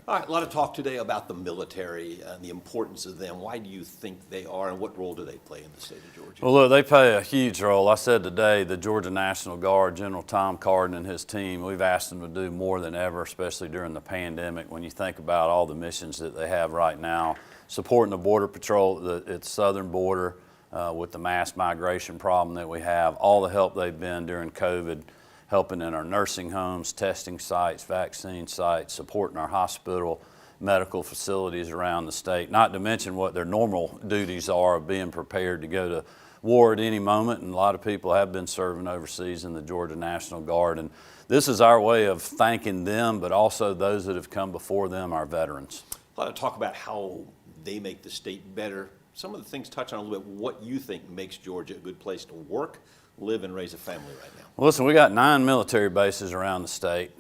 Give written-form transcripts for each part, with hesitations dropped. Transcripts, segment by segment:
All right, a lot of talk today about the military and the importance of them. Why do you think they are, and what role do they play in the state of Georgia? Well, look, they play a huge role. I said today the Georgia National Guard, General Tom Carden and his team, we've asked them to do more than ever, especially during the pandemic. When you think about all the missions that they have right now, supporting the Border Patrol at the southern border with the mass migration problem that we have, all the help they've been during COVID, helping in our nursing homes, testing sites, vaccine sites, supporting our hospital, medical facilities around the state, not to mention what their normal duties are of being prepared to go to war at any moment. And a lot of people have been serving overseas in the Georgia National Guard. And this is our way of thanking them, but also those that have come before them, our veterans. A lot of talk about how they make the state better. Some of the things touch on a little bit what you think makes Georgia a good place to work, live, and raise a family right now. Well, listen, we got 9 military bases around the state.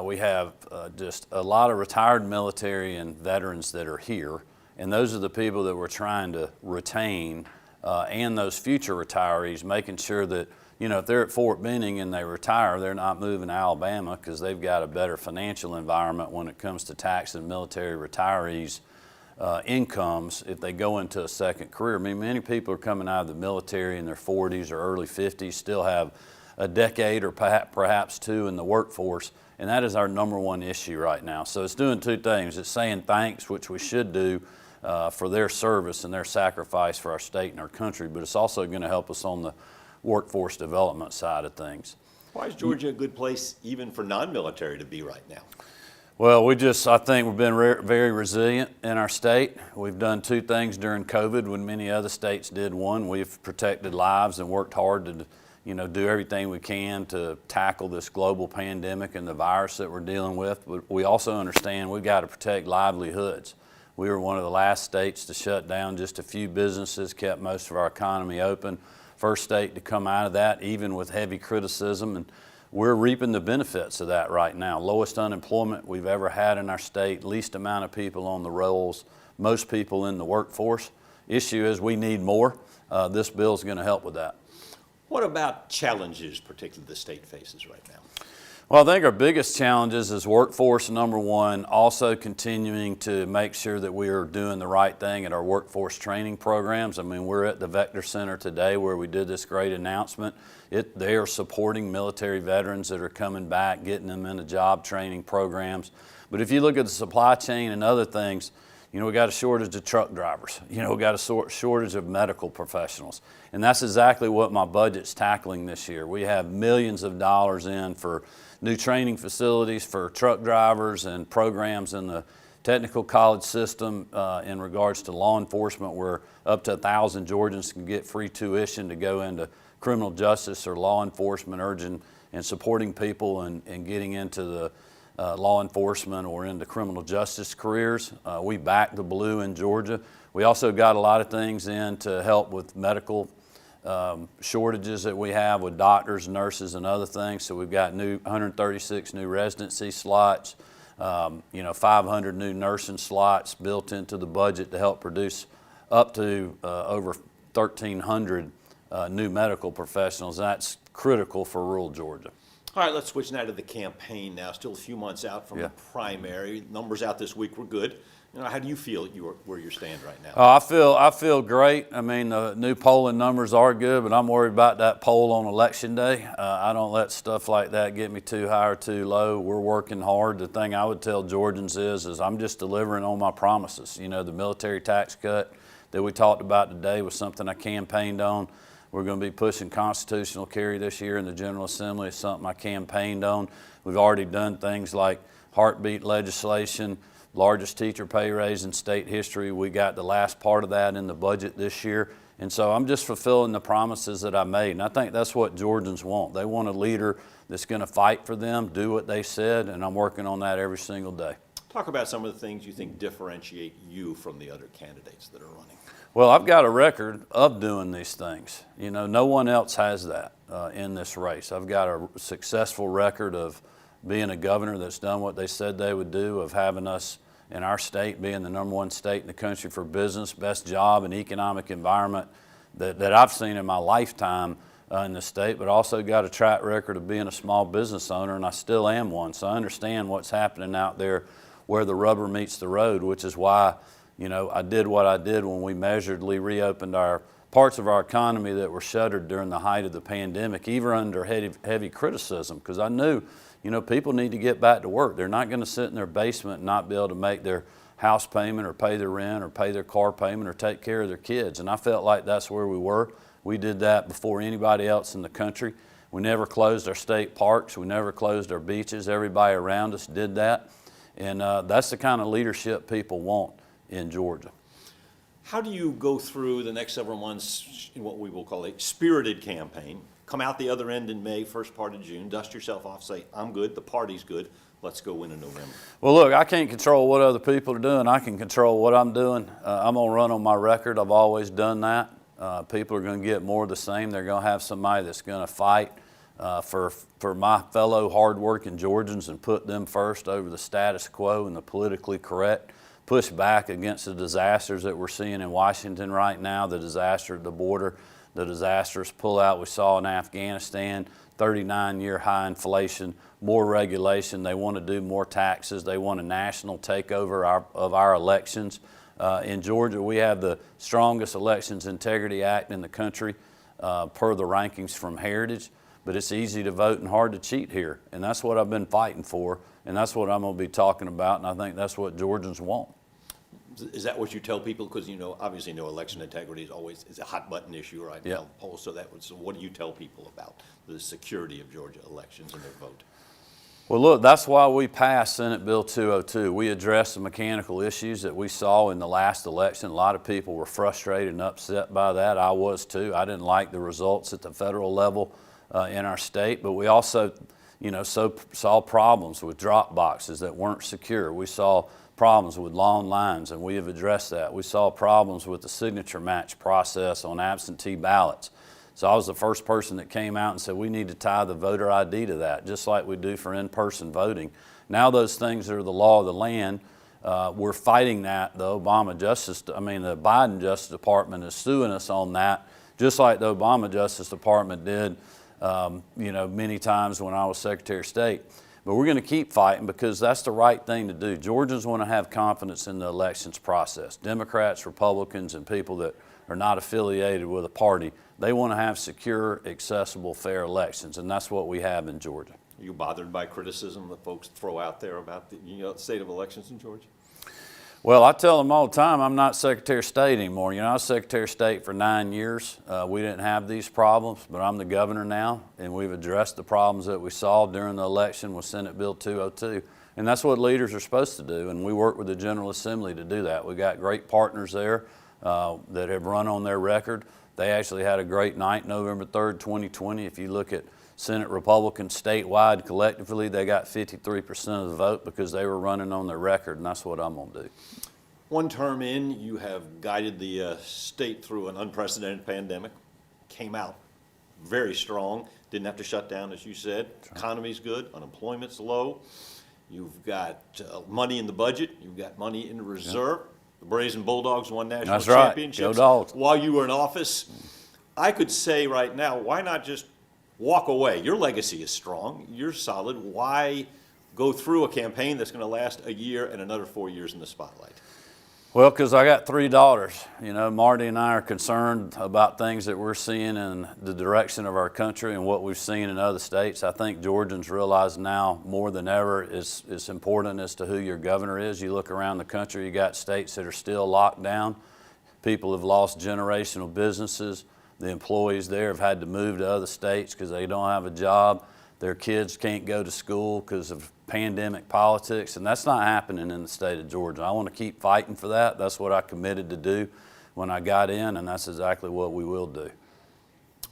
We have just a lot of retired military and veterans that are here, and those are the people that we're trying to retain, and those future retirees, making sure that, you know, if they're at Fort Benning and they retire, they're not moving to Alabama because they've got a better financial environment when it comes to taxing military retirees' incomes if they go into a second career. I mean, many people are coming out of the military in their 40s or early 50s, still have a decade or perhaps 2 in the workforce, and that is our #1 issue right now. So it's doing 2 things. It's saying thanks, which we should do for their service and their sacrifice for our state and our country, but it's also going to help us on the workforce development side of things. Why is Georgia a good place even for non-military to be right now? Well, I think we've been very resilient in our state. We've done 2 things during COVID when many other states did one. We've protected lives and worked hard to, you know, do everything we can to tackle this global pandemic and the virus that we're dealing with. But we also understand we've got to protect livelihoods. We were one of the last states to shut down. Just a few businesses kept most of our economy open. First state to come out of that, even with heavy criticism. And we're reaping the benefits of that right now. Lowest unemployment we've ever had in our state, least amount of people on the rolls, most people in the workforce. Issue is we need more. This bill is going to help with that. What about challenges, particularly the state faces right now? Well, I think our biggest challenges is workforce, #1, also continuing to make sure that we are doing the right thing at our workforce training programs. I mean, we're at the Vector Center today where we did this great announcement. They are supporting military veterans that are coming back, getting them into job training programs. But if you look at the supply chain and other things, you know, we got a shortage of truck drivers. You know, we got a shortage of medical professionals. And that's exactly what my budget's tackling this year. We have millions of dollars in for new training facilities for truck drivers and programs in the technical college system in regards to law enforcement, where up to 1,000 Georgians can get free tuition to go into criminal justice or law enforcement, urging and supporting people and getting into the law enforcement or into criminal justice careers. We back the blue in Georgia. We also got a lot of things in to help with medical shortages that we have with doctors, nurses, and other things. So we've got 136 new residency slots, 500 new nursing slots built into the budget to help produce up to over 1,300 new medical professionals. That's critical for rural Georgia. All right, let's switch now to the campaign now. Still a few months out from the primary. Numbers out this week were good. You know, how do you feel where you stand right now? I feel great. I mean, the new polling numbers are good, but I'm worried about that poll on Election Day. I don't let stuff like that get me too high or too low. We're working hard. The thing I would tell Georgians is I'm just delivering on my promises. You know, the military tax cut that we talked about today was something I campaigned on. We're going to be pushing constitutional carry this year in the General Assembly. It's something I campaigned on. We've already done things like heartbeat legislation, largest teacher pay raise in state history. We got the last part of that in the budget this year. And so I'm just fulfilling the promises that I made. And I think that's what Georgians want. They want a leader that's going to fight for them, do what they said, and I'm working on that every single day. Talk about some of the things you think differentiate you from the other candidates that are running. Well, I've got a record of doing these things. You know, no one else has that in this race. I've got a successful record of being a governor that's done what they said they would do, of having us in our state being the #1 state in the country for business, best job and economic environment that I've seen in my lifetime in the state, but also got a track record of being a small business owner, and I still am one. So I understand what's happening out there where the rubber meets the road, which is why, you know, I did what I did when we measuredly reopened our parts of our economy that were shuttered during the height of the pandemic, even under heavy criticism, because I knew, you know, people need to get back to work. They're not going to sit in their basement and not be able to make their house payment or pay their rent or pay their car payment or take care of their kids. And I felt like that's where we were. We did that before anybody else in the country. We never closed our state parks. We never closed our beaches. Everybody around us did that. And that's the kind of leadership people want in Georgia. How do you go through the next several months in what we will call a spirited campaign? Come out the other end in May, first part of June, dust yourself off, say, I'm good, the party's good, let's go win in November. Well, look, I can't control what other people are doing. I can control what I'm doing. I'm going to run on my record. I've always done that. People are going to get more of the same. They're going to have somebody that's going to fight for my fellow hardworking Georgians and put them first over the status quo and the politically correct. Push back against the disasters that we're seeing in Washington right now, the disaster at the border, the disastrous pullout we saw in Afghanistan, 39-year high inflation, more regulation. They want to do more taxes. They want a national takeover of our elections. In Georgia, we have the strongest Elections Integrity Act in the country per the rankings from Heritage, but it's easy to vote and hard to cheat here. And that's what I've been fighting for, and that's what I'm going to be talking about, and I think that's what Georgians want. Is that what you tell people? Because, you know, obviously, election integrity is a hot button issue right now. Polls, so what do you tell people about the security of Georgia elections and their vote? Well, look, that's why we passed Senate Bill 202. We addressed the mechanical issues that we saw in the last election. A lot of people were frustrated and upset by that. I was too. I didn't like the results at the federal level in our state, but we also, saw problems with drop boxes that weren't secure. We saw problems with long lines, and we have addressed that. We saw problems with the signature match process on absentee ballots. So I was the first person that came out and said we need to tie the voter ID to that, just like we do for in-person voting. Now those things are the law of the land. We're fighting that. The Biden Justice Department is suing us on that, just like the Obama Justice Department did, many times when I was Secretary of State. But we're going to keep fighting because that's the right thing to do. Georgians want to have confidence in the elections process. Democrats, Republicans, and people that are not affiliated with a party, they want to have secure, accessible, fair elections, and that's what we have in Georgia. Are you bothered by criticism that folks throw out there about the state of elections in Georgia? Well, I tell them all the time, I'm not Secretary of State anymore. I was Secretary of State for 9 years. We didn't have these problems, but I'm the governor now, and we've addressed the problems that we saw during the election with Senate Bill 202. And that's what leaders are supposed to do, and we work with the General Assembly to do that. We've got great partners there that have run on their record. They actually had a great night, November 3rd, 2020. If you look at Senate Republicans statewide collectively, they got 53% of the vote because they were running on their record, and that's what I'm going to do. One term in, you have guided the state through an unprecedented pandemic, came out very strong, didn't have to shut down, as you said. Economy's good, unemployment's low. You've got money in the budget, you've got money in the reserve. Yep. The Brazen Bulldogs won national championships. Go Dogs. While you were in office. I could say right now, why not just walk away? Your legacy is strong. You're solid. Why go through a campaign that's going to last a year and another 4 years in the spotlight? Well, because I got 3 daughters. Marty and I are concerned about things that we're seeing in the direction of our country and what we've seen in other states. I think Georgians realize now more than ever it's important as to who your governor is. You look around the country, you got states that are still locked down. People have lost generational businesses. The employees there have had to move to other states because they don't have a job. Their kids can't go to school because of pandemic politics, and that's not happening in the state of Georgia. I want to keep fighting for that. That's what I committed to do when I got in, and that's exactly what we will do.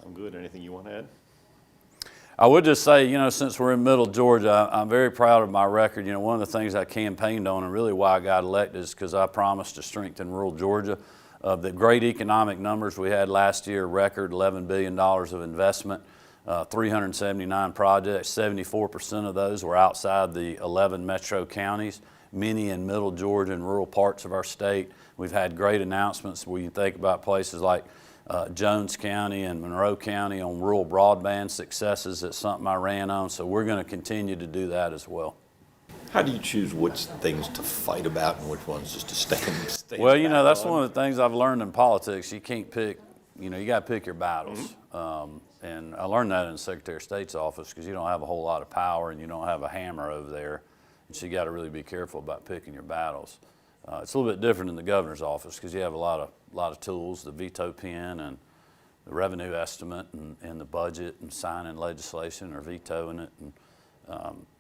I'm good. Anything you want to add? I would just say, since we're in middle Georgia, I'm very proud of my record. One of the things I campaigned on and really why I got elected is because I promised to strengthen rural Georgia. The great economic numbers we had last year, record $11 billion of investment. 379 projects, 74% of those were outside the 11 metro counties, many in middle Georgia and rural parts of our state. We've had great announcements when you think about places like Jones County and Monroe County on rural broadband successes. That's something I ran on, so we're going to continue to do that as well. How do you choose which things to fight about and which ones just to stay Well, you know, that's on? one of the things I've learned in politics. You can't pick, you know, you got to pick your battles. And I learned that in the Secretary of State's office because you don't have a whole lot of power and you don't have a hammer over there. And so you got to really be careful about picking your battles. It's a little bit different in the governor's office because you have a lot of tools, the veto pen and the revenue estimate and the budget and signing legislation or vetoing it. And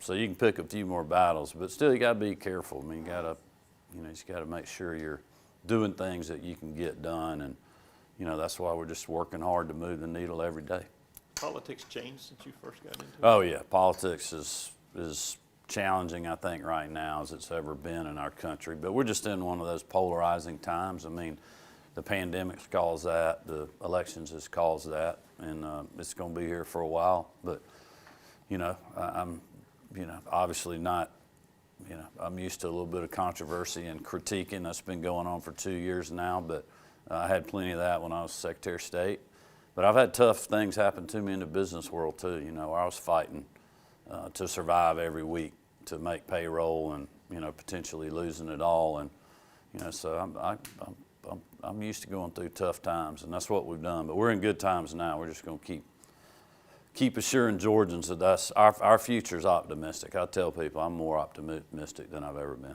so you can pick a few more battles, but still you got to be careful. I mean, you just got to make sure you're doing things that you can get done. And you know, that's why we're just working hard to move the needle every day. Politics changed since you first got into it? Oh yeah, politics is challenging, I think, right now as it's ever been in our country. But we're just in one of those polarizing times. I mean, the pandemic's caused that, the elections has caused that, and it's going to be here for a while. But you know, I'm, you know, obviously not. You know, I'm used to a little bit of controversy and critiquing. That's been going on for 2 years now, but I had plenty of that when I was Secretary of State. But I've had tough things happen to me in the business world too. You know, I was fighting to survive every week, to make payroll, and you know, potentially losing it all. And you know, so I'm used to going through tough times, and that's what we've done. But we're in good times now. We're just going to keep assuring Georgians that our future is optimistic. I tell people I'm more optimistic than I've ever been.